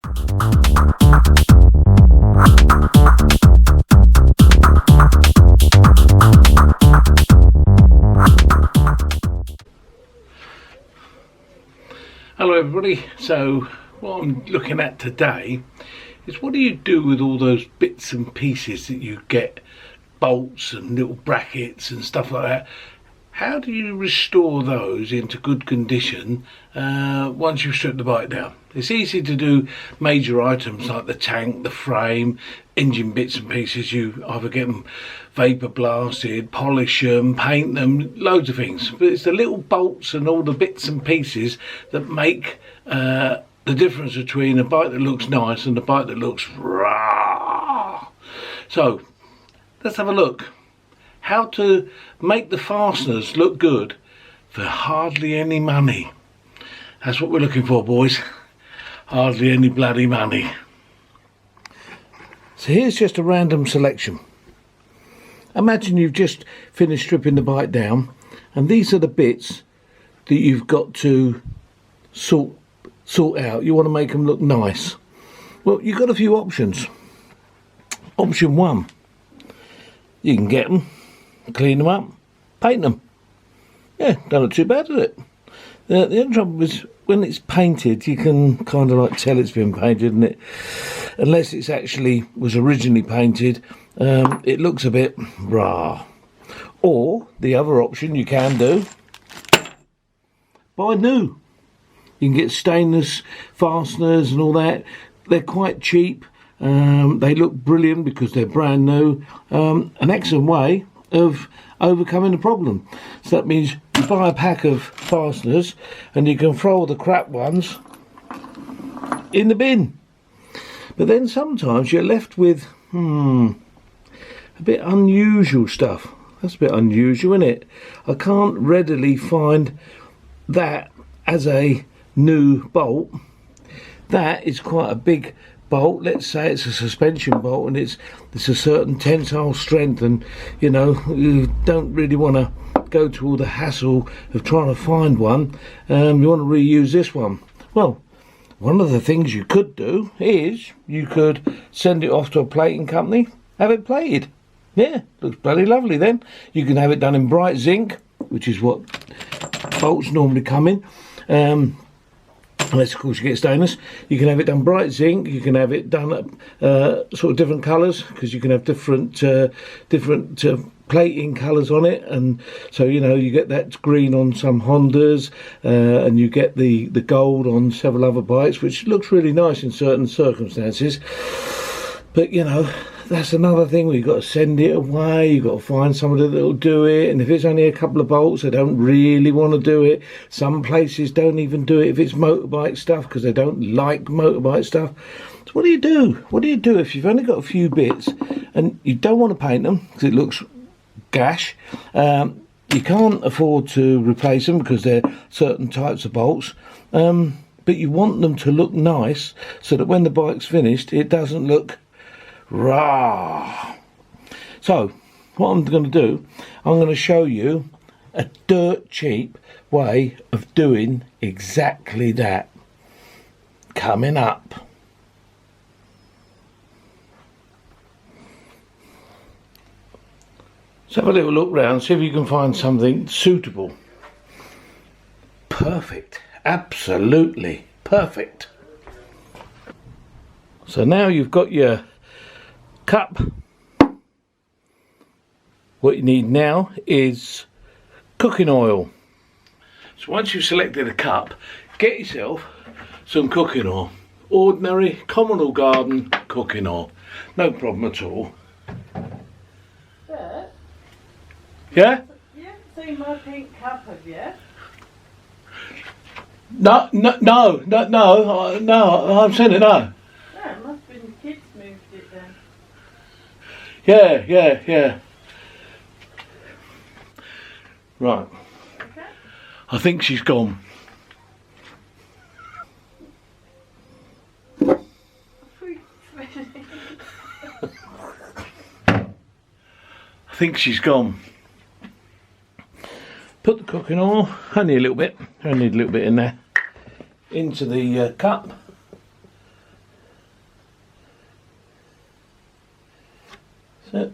Hello everybody, so what I'm looking at today is what do you do with all those bits and pieces that you get, bolts and little brackets and stuff like that. How do you restore those into good condition once you've stripped the bike down? It's easy to do major items like the tank, the frame, engine bits and pieces. You either get them vapor blasted, polish them, paint them, loads of things. But it's the little bolts and all the bits and pieces that make the difference between a bike that looks nice and a bike that looks raw. So let's have a look. How to make the fasteners look good for hardly any money. That's what we're looking for, boys. Hardly any bloody money. So here's just a random selection. Imagine you've just finished stripping the bike down, and these are the bits that you've got to sort out. You want to make them look nice. Well, you've got a few options. Option one, you can get them, clean them up, paint them. Yeah, don't look too bad, does it? The only trouble is when it's painted, you can kind of like tell it's been painted, and it, unless it's actually was originally painted, it looks a bit raw. Or the other option you can do, buy new. You can get stainless fasteners and all that. They're quite cheap. They look brilliant because they're brand new. An excellent way of overcoming the problem. So that means you buy a pack of fasteners and you can throw all the crap ones in the bin. But then sometimes you're left with a bit unusual stuff. That's a bit unusual, isn't it? I can't readily find that as a new bolt. That is quite a big bolt. Let's say it's a suspension bolt and it's a certain tensile strength, and you know you don't really want to go to all the hassle of trying to find one. You want to reuse this one. Well, one of the things you could do is you could send it off to a plating company, have it plated. Yeah, looks bloody lovely then. You can have it done in bright zinc, which is what bolts normally come in. Unless of course you get stainless. You can have it done bright zinc. You can have it done sort of different colours, because you can have different plating colours on it, and so you know you get that green on some Hondas, and you get the gold on several other bikes, which looks really nice in certain circumstances. But you know, that's another thing. We've got to send it away. You've got to find somebody that will do it, and if it's only a couple of bolts, they don't really want to do it. Some places don't even do it if it's motorbike stuff, because they don't like motorbike stuff. So what do you do? What do you do if you've only got a few bits and you don't want to paint them because it looks gash? You can't afford to replace them because they're certain types of bolts, but you want them to look nice so that when the bike's finished it doesn't look raw. So what I'm going to do, I'm going to show you a dirt cheap way of doing exactly that coming up. So have a little look round, see if you can find something suitable. Perfect, absolutely perfect. So now you've got your cup. What you need now is cooking oil. So once you've selected a cup, get yourself some cooking oil. Ordinary, common or garden cooking oil. No problem at all. Bert, Yeah? you haven't seen my pink cup, have you? No, I've seen it, no. No, it must have been the kids moved it then. Yeah. Right. Okay. I think she's gone. I think she's gone. Put the cooking oil, only a little bit, only need a little bit in there, into the cup. That's it.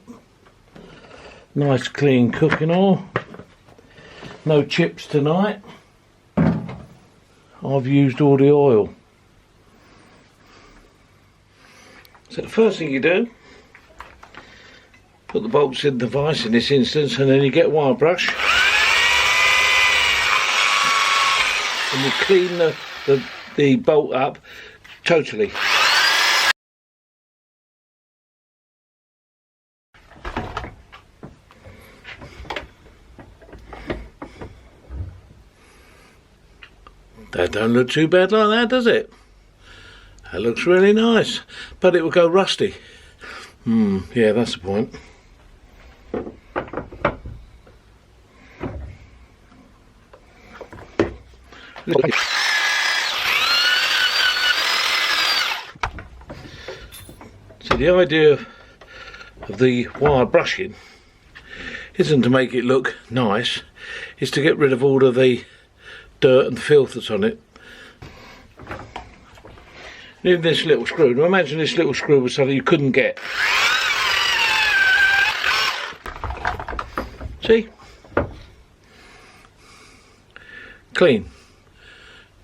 Nice clean cooking oil. No chips tonight. I've used all the oil. So the first thing you do, put the bolts in the vise in this instance, and then you get a wire brush and you clean the bolt up totally. That don't look too bad like that, does it? That looks really nice, but it will go rusty. Yeah, that's the point. So the idea of the wire brushing isn't to make it look nice, it's to get rid of all of the dirt and filth that's on it. Even this little screw, now imagine this little screw was something you couldn't get. See? Clean.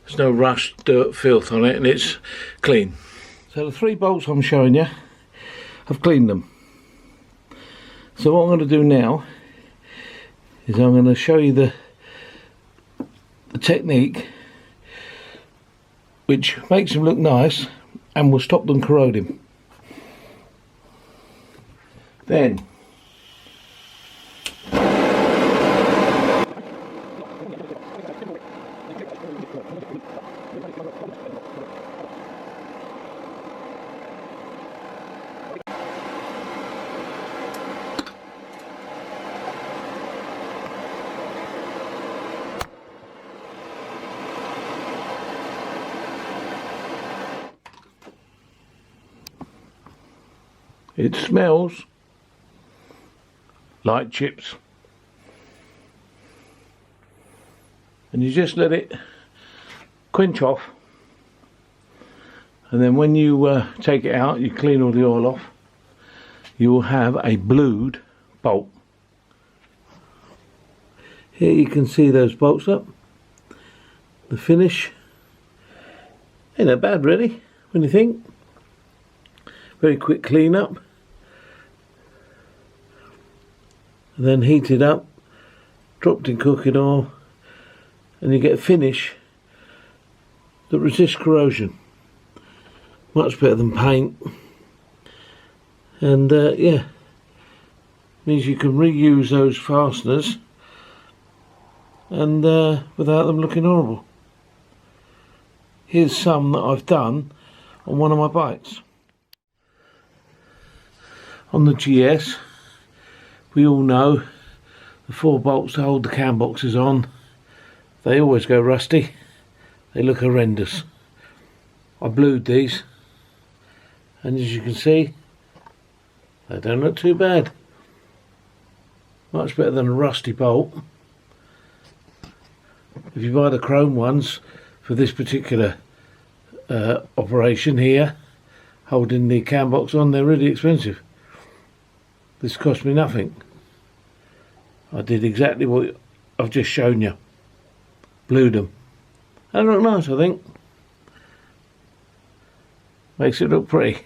There's no rust, dirt, filth on it, and it's clean. So the 3 bolts I'm showing you, I've cleaned them. So what I'm going to do now is I'm going to show you the technique which makes them look nice and will stop them corroding. Then it smells like chips, and you just let it quench off, and then when you take it out, you clean all the oil off, you will have a blued bolt. Here you can see those bolts up. The finish ain't that bad really when you think. Very quick clean up, and then heated up, dropped in cooking oil, and you get a finish that resists corrosion. Much better than paint, and yeah, means you can reuse those fasteners and without them looking horrible. Here's some that I've done on one of my bikes. On the GS, we all know the 4 bolts to hold the cam boxes on, they always go rusty, they look horrendous. I blued these, and as you can see, they don't look too bad. Much better than a rusty bolt. If you buy the chrome ones for this particular operation here, holding the cam box on, they're really expensive. This cost me nothing. I did exactly what I've just shown you. Blued them. They look nice, I think. Makes it look pretty.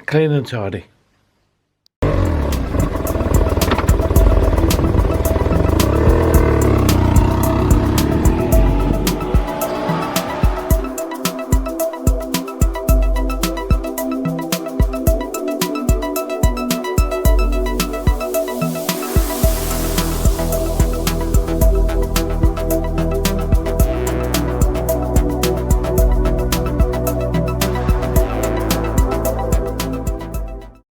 Clean and tidy.